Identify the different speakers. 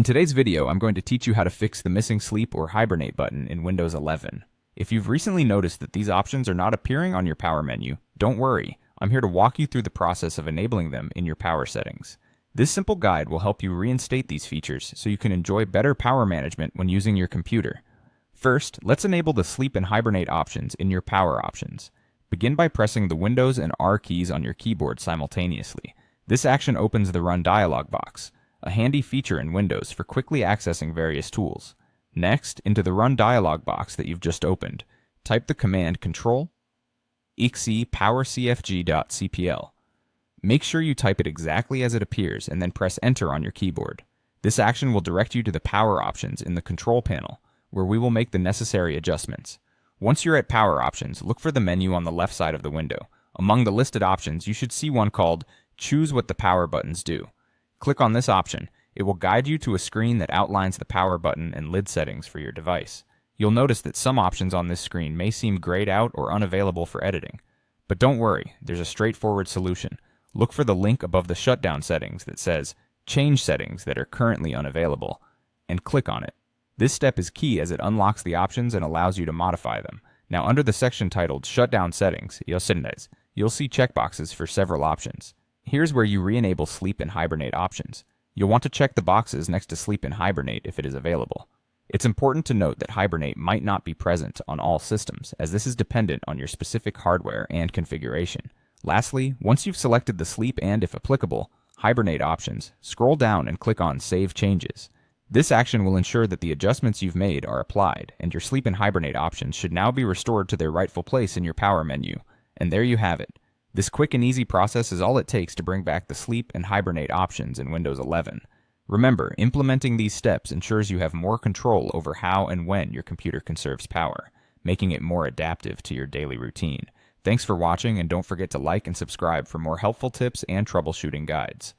Speaker 1: In today's video, I'm going to teach you how to fix the missing sleep or hibernate button in Windows 11. If you've recently noticed that these options are not appearing on your power menu, don't worry. I'm here to walk you through the process of enabling them in your power settings. This simple guide will help you reinstate these features so you can enjoy better power management when using your computer. First, let's enable the sleep and hibernate options in your power options. Begin by pressing the Windows and R keys on your keyboard simultaneously. This action opens the Run dialog box, a handy feature in Windows for quickly accessing various tools. Next, into the Run dialog box that you've just opened, type the command Ctrl-exe powercfg.cpl. Make sure you type it exactly as it appears and then press Enter on your keyboard. This action will direct you to the power options in the control panel, where we will make the necessary adjustments. Once you're at power options, look for the menu on the left side of the window. Among the listed options, you should see one called Choose what the power buttons do. Click on this option. It will guide you to a screen that outlines the power button and lid settings for your device. You'll notice that some options on this screen may seem grayed out or unavailable for editing. But don't worry, there's a straightforward solution. Look for the link above the shutdown settings that says Change settings that are currently unavailable, and click on it. This step is key as it unlocks the options and allows you to modify them. Now, under the section titled Shutdown Settings, you'll see checkboxes for several options. Here's where you re-enable Sleep and Hibernate options. You'll want to check the boxes next to Sleep and Hibernate if it is available. It's important to note that Hibernate might not be present on all systems, as this is dependent on your specific hardware and configuration. Lastly, once you've selected the Sleep and, if applicable, Hibernate options, scroll down and click on Save Changes. This action will ensure that the adjustments you've made are applied, and your Sleep and Hibernate options should now be restored to their rightful place in your power menu. And there you have it. This quick and easy process is all it takes to bring back the Sleep and Hibernate options in Windows 11. Remember, implementing these steps ensures you have more control over how and when your computer conserves power, making it more adaptive to your daily routine. Thanks for watching, and don't forget to like and subscribe for more helpful tips and troubleshooting guides.